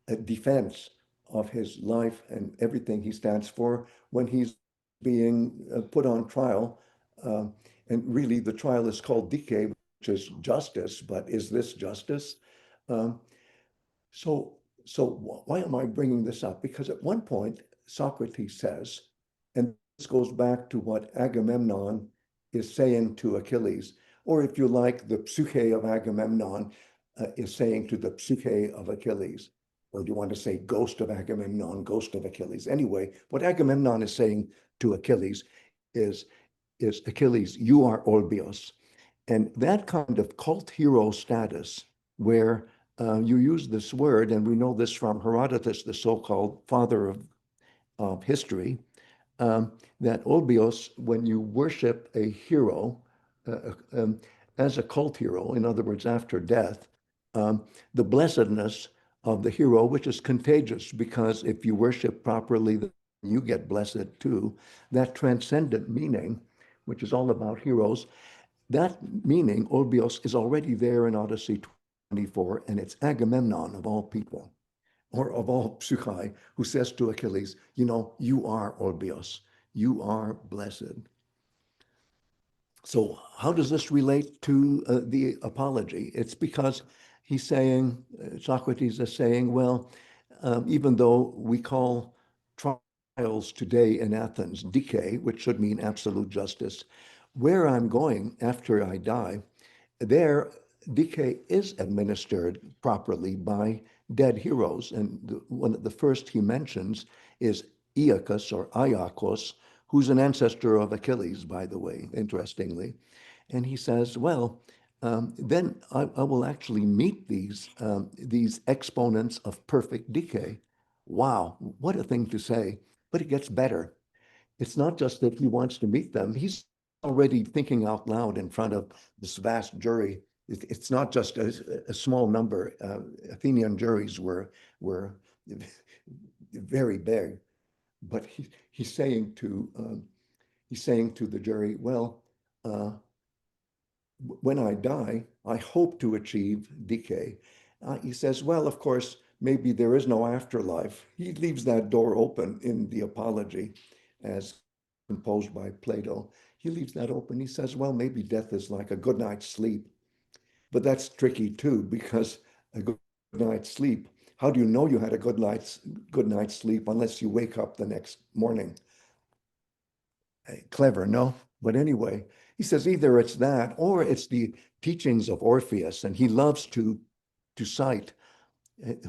a defense of his life and everything he stands for when he's being put on trial. Uh, and really, the trial is called dike, which is justice, but is this justice? Um, so, so why am I bringing this up? Because at one point, Socrates says, and this goes back to what Agamemnon is saying to Achilles, or if you like, the psyche of Agamemnon is saying to the psyche of Achilles, or do you want to say ghost of Agamemnon, ghost of Achilles? Anyway, what Agamemnon is saying to Achilles is, is Achilles, you are Olbios. And that kind of cult hero status, where you use this word, and we know this from Herodotus, the so-called father of history, that Olbios, when you worship a hero as a cult hero, in other words, after death, the blessedness of the hero, which is contagious, because if you worship properly, you get blessed too. That transcendent meaning, which is all about heroes, that meaning, Olbios, is already there in Odyssey 24, and it's Agamemnon of all people, or of all Psyche, who says to Achilles, you know, you are Olbios, you are blessed. So how does this relate to the apology? It's because he's saying, Socrates is saying, well, even though we call trials today in Athens dike, which should mean absolute justice, where I'm going after I die, there dike is administered properly by dead heroes. And one of the first he mentions is Aeacus or Iacus, who's an ancestor of Achilles, by the way, interestingly. And he says, well, then I will actually meet these exponents of perfect dike. Wow, what a thing to say. But it gets better. It's not just that he wants to meet them. He's already thinking out loud in front of this vast jury. It's not just a small number. Athenian juries were very big, but he's saying to the jury, well, uh, when I die, I hope to achieve decay. He says, well, of course, maybe there is no afterlife. He leaves that door open in the apology as composed by Plato. He leaves that open. He says, well, maybe death is like a good night's sleep. But that's tricky too, because a good night's sleep, how do you know you had a good night's sleep unless you wake up the next morning? Clever, no? But anyway, he says either it's that or it's the teachings of Orpheus, and he loves to cite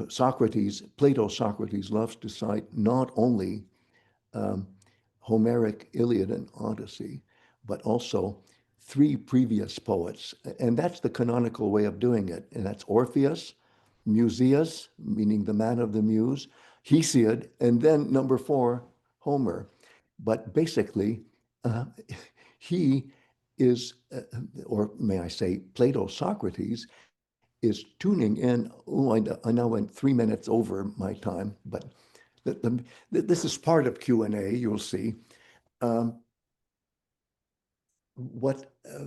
Socrates loves to cite not only um, Homeric Iliad and Odyssey, but also three previous poets. And that's the canonical way of doing it. And that's Orpheus, Musaeus, meaning the man of the muse, Hesiod, and then number four, Homer. But basically, uh, he is, or may I say, Plato Socrates is tuning in. Oh, I now went 3 minutes over my time, but this is part of Q&A, you'll see. Um, what, uh,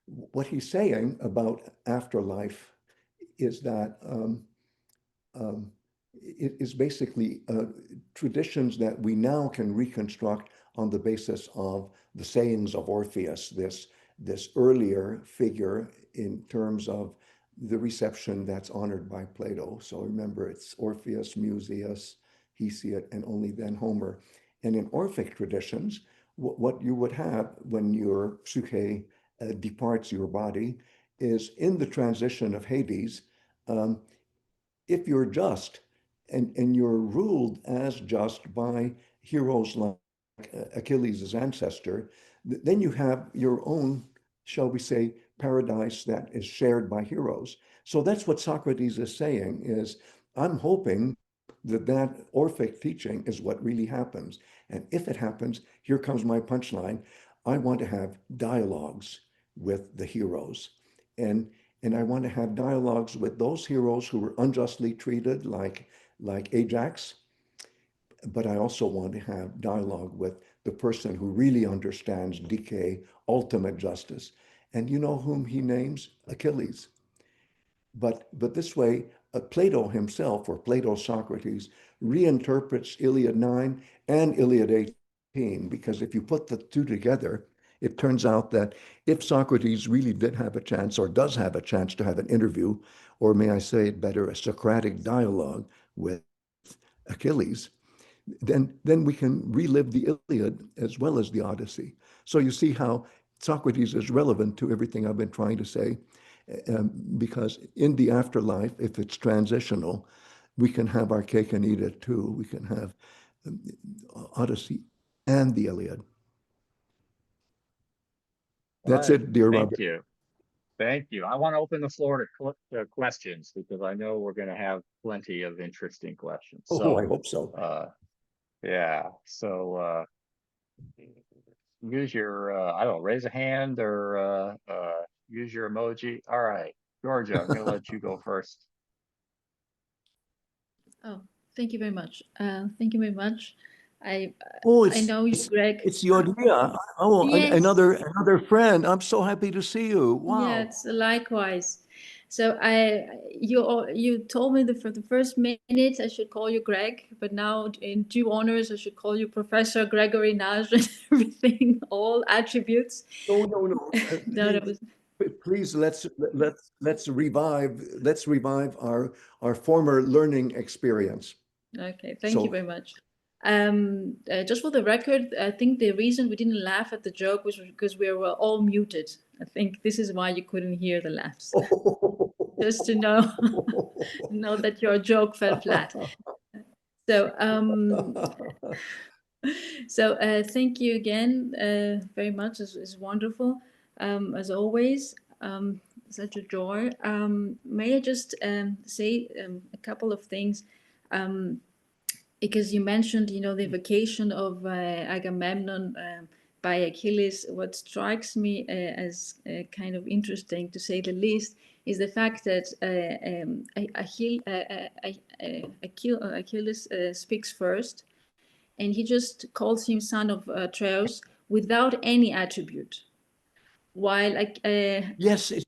what he's saying about afterlife is that um, it is basically traditions that we now can reconstruct on the basis of the sayings of Orpheus, this earlier figure in terms of the reception that's honored by Plato. So remember, it's Orpheus, Musaeus, Hesiod, and only then Homer. And in Orphic traditions, what you would have when your psyche departs your body is in the transition of Hades. Um, if you're just and you're ruled as just by heroes like Achilles' ancestor, then you have your own, shall we say, paradise that is shared by heroes. So that's what Socrates is saying is, I'm hoping that that Orphic teaching is what really happens. And if it happens, here comes my punchline. I want to have dialogues with the heroes. And and I want to have dialogues with those heroes who were unjustly treated, like Ajax, but I also want to have dialogue with the person who really understands decay, ultimate justice. And you know whom he names? Achilles. But this way, Plato himself, or Plato Socrates, reinterprets Iliad 9 and Iliad 18, because if you put the two together, it turns out that if Socrates really did have a chance, or does have a chance to have an interview, or may I say it better, a Socratic dialogue with Achilles, then we can relive the Iliad as well as the Odyssey. So you see how Socrates is relevant to everything I've been trying to say, because in the afterlife, if it's transitional, we can have our cake and eat it too. We can have um, Odyssey and the Iliad. All That's right. it, dear Thank Robert. you. Thank you. I want to open the floor to questions because I know we're going to have plenty of interesting questions. Oh, I So, hope so. yeah. So, use your, I don't know, raise a hand or use your emoji. All right. Georgia, I'm going to let you go first. Oh, thank you very much. Thank you very much. I Oh, I know you, Greg. it's Yodia. Oh, Yes, another friend. I'm so happy to see you. Wow. yes, likewise. So you told me for the first minute I should call you Greg, but now in due honors I should call you Professor Gregory Nagy and everything, all attributes. No, no, no. No, that was Please let's revive our former learning experience. okay. Thank you So, very much. Just for the record, I think the reason we didn't laugh at the joke was because we were all muted. I think this is why you couldn't hear the laughs. Just to know, know that your joke fell flat. So, thank you again very much. It's wonderful, as always. Such a joy. May I just say a couple of things? Because you mentioned, the vacation of Agamemnon by Achilles. What strikes me as kind of interesting, to say the least, is the fact that Achilles speaks first, and he just calls him son of Atreus without any attribute. While yes, it's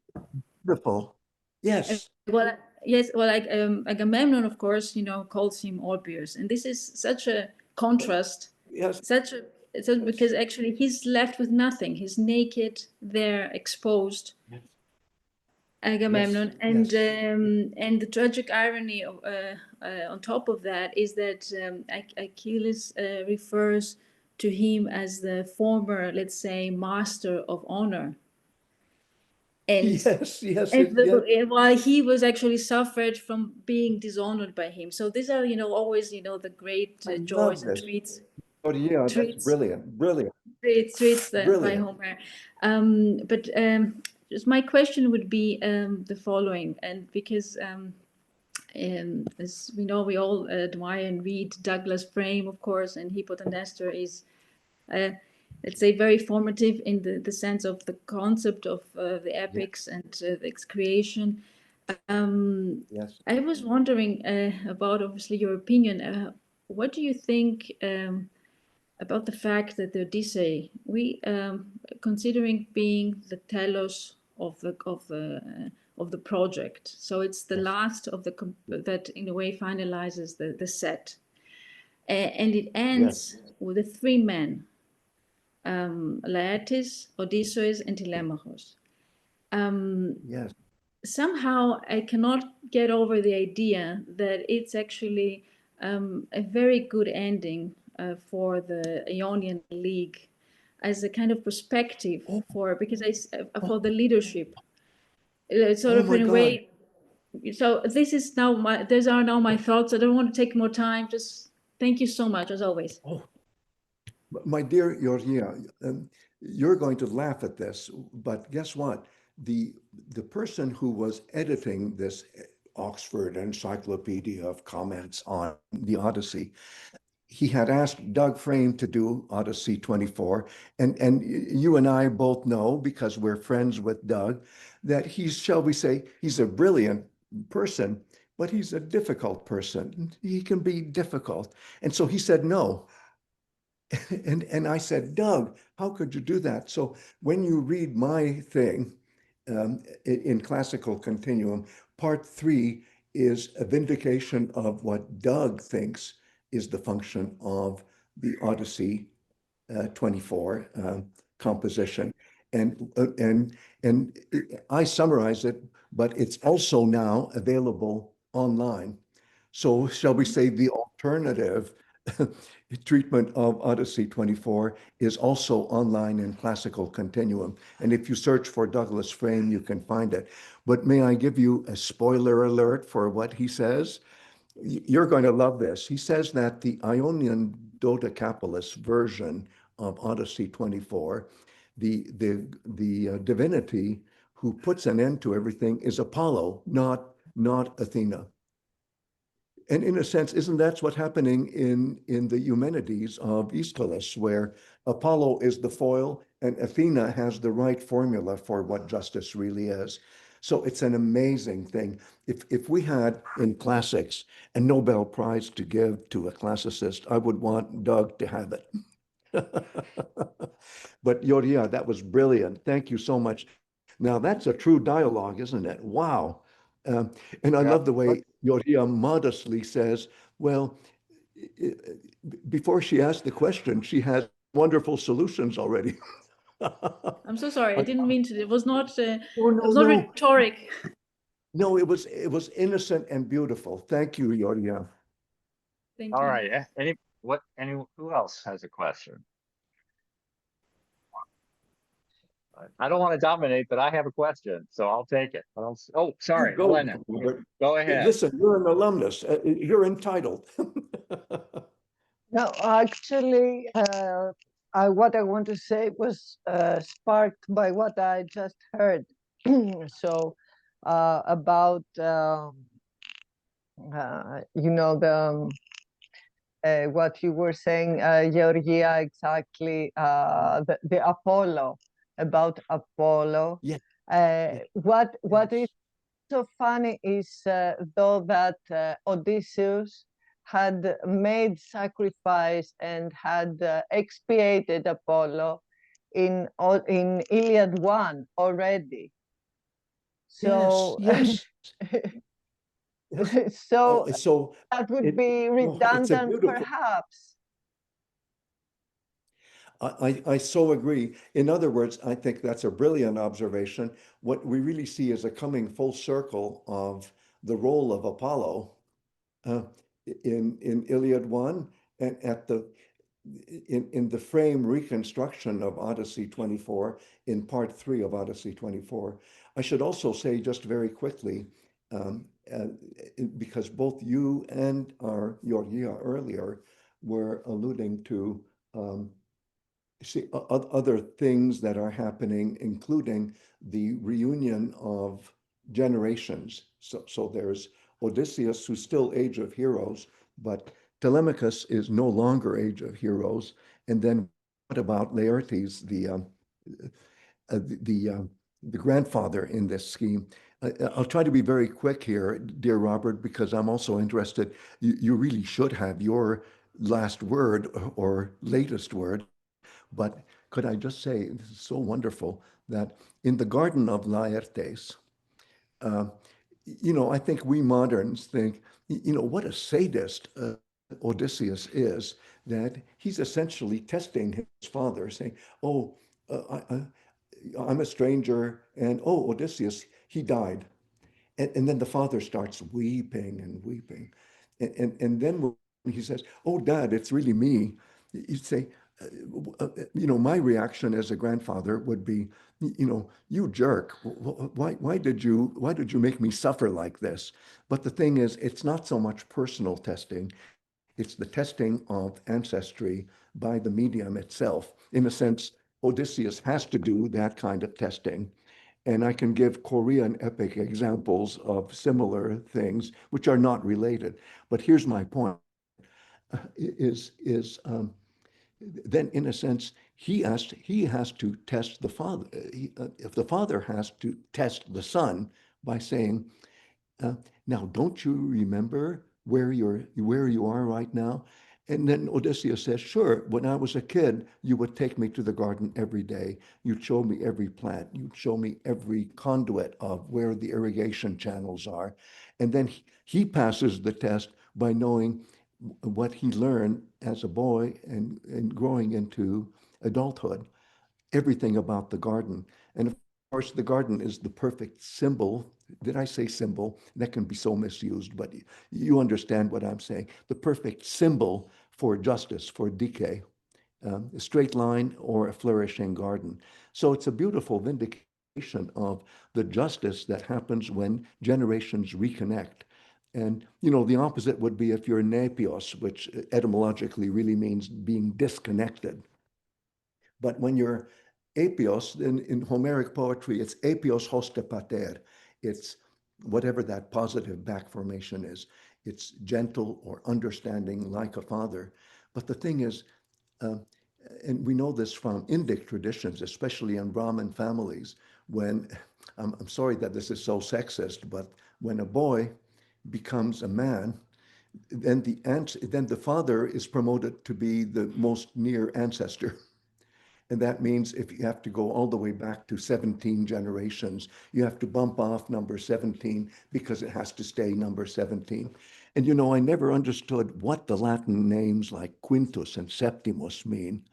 beautiful. Yes, well, yes, well, like Agamemnon, of course, calls him Orpheus, and this is such a contrast, yes, such a yes, because actually he's left with nothing. He's naked, there, exposed, yes, Agamemnon, yes. and the tragic irony on top of that is that Achilles refers to him as the former, let's say, master of honor. And Yes, yes, and yes. while he was actually suffered from being dishonored by him. So these are, always, the great I joys love and this. treats, Oh, yeah, that's treats, brilliant, brilliant, by brilliant. Homer. But just my question would be the following, and because as we know, we all admire and read Douglas Frame, of course, and Hippolyta is, let's say, very formative in the sense of the concept of the Yeah, epics and its creation. yes. I was wondering about, obviously, your opinion. What do you think about the fact that the Odyssey, we considering being the telos of the project, so it's the Yes. last of that in a way finalizes the set, and it Yes. ends with the three men, Laertes, Odysseus, and Telemachus. Yes. Somehow I cannot get over the idea that it's actually a very good ending for the Ionian League as a kind of perspective Oh, for, because oh, for the leadership. Sort oh of my in a God. way. So this is now these are now my thoughts. I don't want to take more time. Just thank you so much as always. Oh, my dear Georgia, you're going to laugh at this, but guess what? The the person who was editing this Oxford Encyclopedia of Comments on the Odyssey, he had asked Doug Frame to do Odyssey 24. And you and I both know, because we're friends with Doug, that he's, shall we say, he's a brilliant person, but he's a difficult person. He can be difficult. And so he said no. And I said, Doug, how could you do that? So when you read my thing in Classical Continuum, part 3 is a vindication of what Doug thinks is the function of the Odyssey 24 composition. And I summarize it, but it's also now available online. So shall we say the alternative treatment of Odyssey 24 is also online in Classical Continuum. And if you search for Douglas Frame, you can find it. But may I give you a spoiler alert for what he says? You're going to love this. He says that the Ionian Dodecapolis version of Odyssey 24, the divinity who puts an end to everything is Apollo, not Athena. And in a sense, isn't that what's happening in the Eumenides of Aeschylus, where Apollo is the foil and Athena has the right formula for what justice really is? So it's an amazing thing. If we had in classics a Nobel Prize to give to a classicist, I would want Doug to have it. But Yoria, that was brilliant. Thank you so much. Now that's a true dialogue, isn't it? Wow. Um, and I Yeah. love the way Yoria modestly says, well, i- before she asked the question, she has wonderful solutions already. I'm so sorry. I I- didn't mean to. It was not. It no, no, was not no, rhetoric. no, it was innocent and beautiful. Thank you, Yoria. Thank All you. right. Who else has a question? I don't want to dominate, but I have a question, so I'll take it. Oh, You sorry, go, Elena, Robert. go ahead. Listen, you're an alumnus. You're entitled. No, actually, what I want to say was sparked by what I just heard. So about the what you were saying, Georgia, exactly, the Apollo, about Apollo. Yeah. What is so funny is though that Odysseus had made sacrifice and had expiated Apollo in Iliad 1 already. Yes, So yes, yes. so Oh, so that would it, be it's a redundant beautiful. perhaps. I so agree. In other words, I think that's a brilliant observation. What we really see is a coming full circle of the role of Apollo uh, in Iliad 1 and at the in the frame reconstruction of Odyssey 24 in part 3 of Odyssey 24. I should also say just very quickly, um, uh, because both you and our Georgia earlier were alluding to other things that are happening, including the reunion of generations. So there's Odysseus, who's still Age of Heroes, but Telemachus is no longer Age of Heroes. And then what about Laertes, uh, the the, uh, the grandfather in this scheme? I'll try to be very quick here, dear Robert, because I'm also interested. You really should have your last word or latest word. But could I just say, this is so wonderful that in the Garden of Laertes, uh, I think we moderns think, what a sadist Odysseus is, that he's essentially testing his father, saying, oh, I'm a stranger, and oh, Odysseus, he died. And then the father starts weeping and weeping. And then when he says, oh, Dad, it's really me, you'd say, my reaction as a grandfather would be, you jerk. Why did you make me suffer like this? But the thing is, it's not so much personal testing. It's the testing of ancestry by the medium itself. In a sense, Odysseus has to do that kind of testing. And I can give Korean epic examples of similar things, which are not related. But here's my point: is then in a sense he has to test the father. If the father has to test the son by saying, uh, now, don't you remember where you are right now? And then Odysseus says, sure, when I was a kid, you would take me to the garden every day. You'd show me every plant. You'd show me every conduit of where the irrigation channels are. And then he passes the test by knowing what he learned as a boy and growing into adulthood, everything about the garden. And of course, the garden is the perfect symbol. Did I say symbol? That can be so misused, but you understand what I'm saying. The perfect symbol for justice, for decay, a straight line or a flourishing garden. So it's a beautiful vindication of the justice that happens when generations reconnect. And, the opposite would be if you're nepios, which etymologically really means being disconnected. But when you're apios, in Homeric poetry, it's apios hoste pater. It's whatever that positive back formation is. It's gentle or understanding like a father. But the thing is, uh, and we know this from Indic traditions, especially in Brahmin families, when, I'm sorry that this is so sexist, but when a boy becomes a man, then the father is promoted to be the most near ancestor. And that means if you have to go all the way back to 17 generations, you have to bump off number 17 because it has to stay number 17. And I never understood what the Latin names like Quintus and Septimus mean.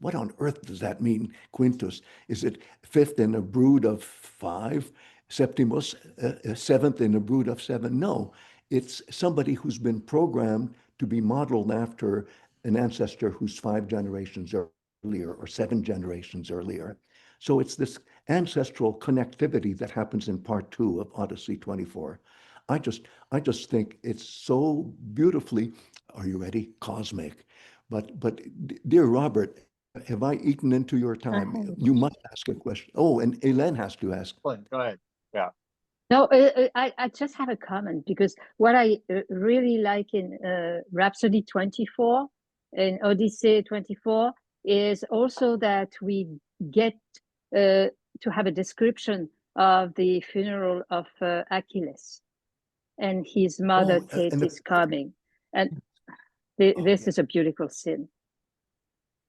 What on earth does that mean, Quintus? Is it fifth in a brood of five? Septimus, seventh in a brood of seven? No, it's somebody who's been programmed to be modeled after an ancestor who's 5 generations earlier or 7 generations earlier. So it's this ancestral connectivity that happens in part 2 of Odyssey 24. I just I just think it's so beautifully, are you ready? Cosmic. But dear Robert, have I eaten into your time? You must ask a question. Oh, and Elaine has to ask. Go ahead. Yeah. No, I just have a comment because what I really like in Rhapsody 24 and Odyssey 24 is also that we get to have a description of the funeral of Achilles, and his mother Thetis coming, and this is a beautiful scene.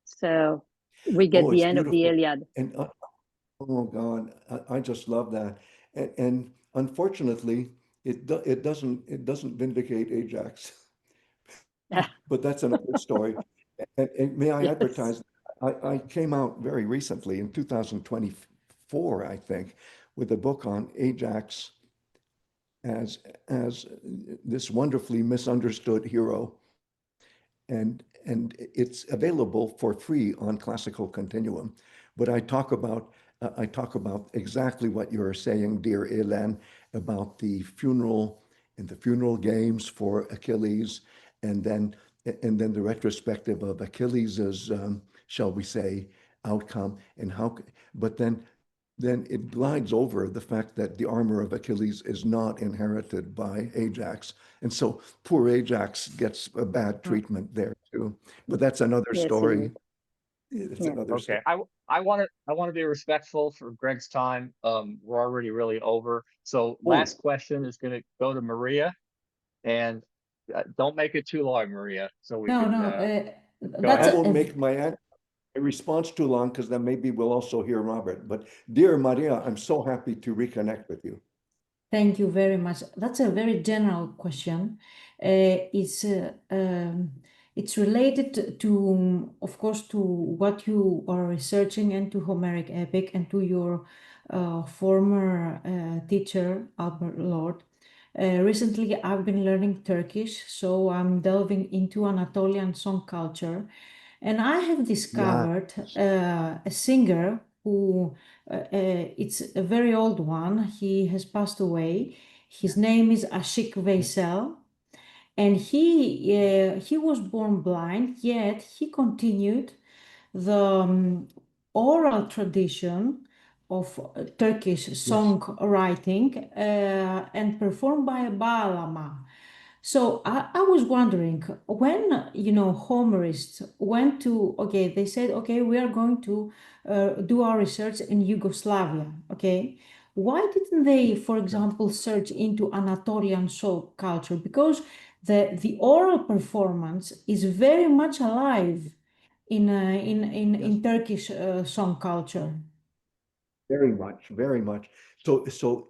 So we get the end beautiful. Of the Iliad. And oh God, I just love that. And unfortunately, it doesn't vindicate Ajax. But that's another story. And may I advertise? I came out very recently in 2024, I think, with a book on Ajax as this wonderfully misunderstood hero. And it's available for free on Classical Continuum. But I talk about I talk about exactly what you're saying, dear Ilan, about the funeral and the funeral games for Achilles, and then the retrospective of Achilles's, shall we say, outcome, and how. But then it glides over the fact that the armor of Achilles is not inherited by Ajax, and so poor Ajax gets a bad treatment there too. But that's another Yes, story. indeed. It's Yeah. another Okay, story. I want to be respectful for Greg's time. We're already really over. So Oh, last question is going to go to Maria, and don't make it too long, Maria, so we No, can no, go that's I ahead. won't make my response too long because then maybe we'll also hear Robert. But dear Maria, I'm so happy to reconnect with you. thank you very much. That's a very general question. It's related to, of course, to what you are researching and to Homeric epic and to your former teacher, Albert Lord. Recently, I've been learning Turkish, so I'm delving into Anatolian song culture. And I have Yeah, discovered a singer who it's a very old one. He has passed away. His name is Ashik Veysel, and he was born blind, yet he continued the oral tradition of Turkish yes, songwriting and performed by a bağlama. So I was wondering when, Homerists went to, okay, they said, okay, we are going to do our research in Yugoslavia, okay? Why didn't they, for example, search into Anatolian folk culture? Because the oral performance is very much alive yes. in Turkish song culture. Very much, very much. So,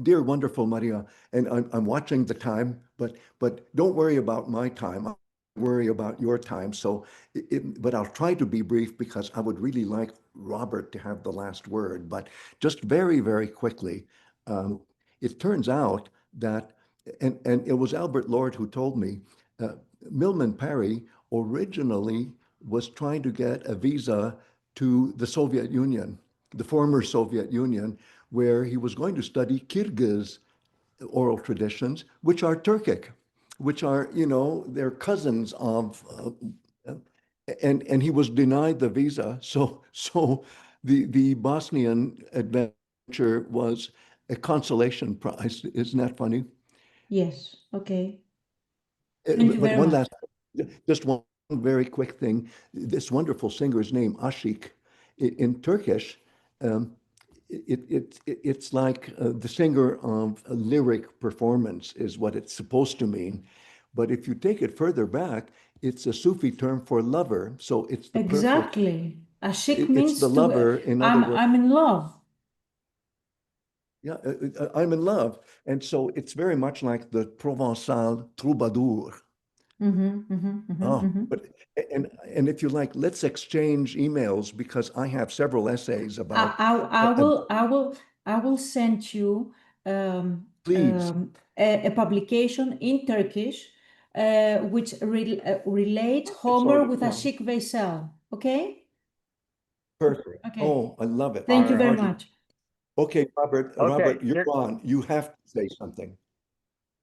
dear wonderful Maria, and I'm watching the time, but don't worry about my time. I'll worry about your time. So, but I'll try to be brief because I would really like Robert to have the last word. But just very, very quickly, um, it turns out that, and it was Albert Lord who told me, uh, Milman Parry originally was trying to get a visa to the Soviet Union, the former Soviet Union, where he was going to study Kyrgyz oral traditions, which are Turkic, which are, they're cousins of, and he was denied the visa. So the Bosnian adventure was a consolation prize. Isn't that funny? Yes, okay. Thank you But very one much. last, just one very quick thing. This wonderful singer's name, Ashik, in Turkish, um, it's like the singer of a lyric performance is what it's supposed to mean. But if you take it further back, it's a Sufi term for lover. So it's the perfect, Exactly. Ashik it's the means to, lover. In other I'm words, I'm in love. yeah, I'm in love. And so it's very much like the Provençal troubadour. Oh, but and if you like, let's exchange emails because I have several essays I, about. I, I will I will I will send you Please, a publication in Turkish which relates so Homer with Ashik Veysel. Okay? perfect. Okay. Oh, I love it. All Thank you right. very Archie. much. Okay, Robert. Okay. Robert, you're on. You have to say something.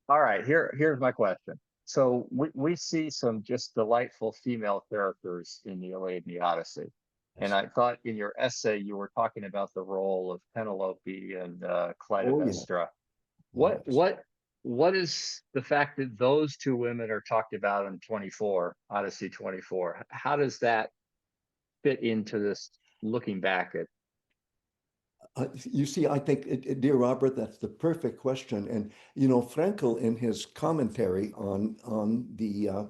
All right. Here's my question. So we see some just delightful female characters in the Iliad and the Odyssey. And Yes. I thought in your essay you were talking about the role of Penelope and Oh, yeah. Clytemnestra. What Yes. what what is the fact that those two women are talked about in 24, Odyssey 24? How does that fit into this looking back at? You see, I think, dear Robert, that's the perfect question. And Frankel, in his commentary on the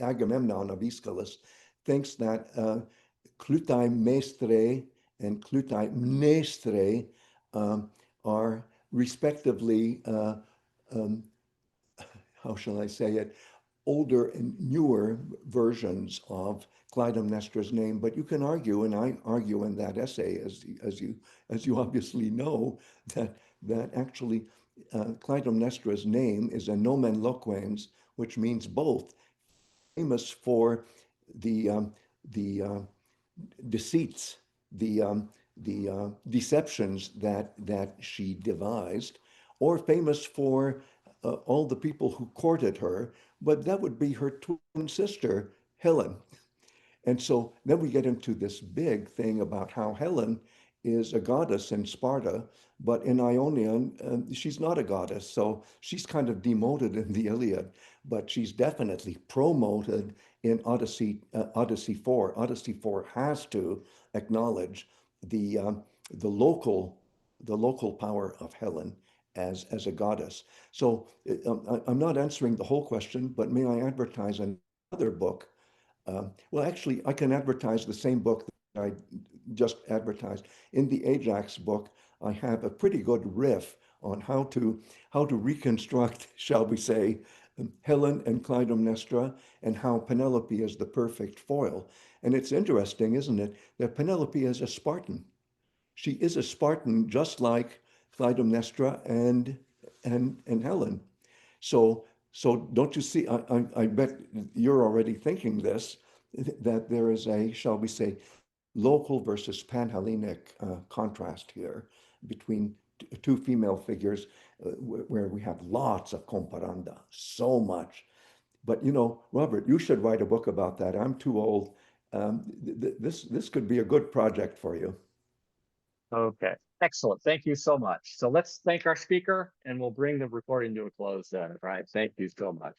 Agamemnon of Aeschylus, thinks that Clytemnestra and Clytemnestra are respectively, um, how shall I say it, older and newer versions of Clytemnestra's name. But you can argue, and I argue in that essay, as you obviously know, that actually Clytemnestra's name is a nomen loquens, which means both, famous for the the deceits, the deceptions that she devised, or famous for all the people who courted her, but that would be her twin sister, Helen. And so then we get into this big thing about how Helen is a goddess in Sparta, but in Ionian, she's not a goddess. So she's kind of demoted in the Iliad, but she's definitely promoted in Odyssey 4. Odyssey 4 has to acknowledge the the local the local power of Helen as a goddess. So I'm not answering the whole question, but may I advertise another book? Well, actually, I can advertise the same book that I just advertised. In the Ajax book, I have a pretty good riff on how to reconstruct, shall we say, Helen and Clytemnestra, and how Penelope is the perfect foil. And it's interesting, isn't it, that Penelope is a Spartan. She is a Spartan, just like Clytemnestra and Helen. So don't you see? I bet you're already thinking this, that there is a, shall we say, local versus Panhellenic contrast here between two female figures, where we have lots of comparanda, so much. But you know, Robert, you should write a book about that. I'm too old. This could be a good project for you. Okay, excellent. Thank you so much. So let's thank our speaker and we'll bring the recording to a close then, right? Thank you so much.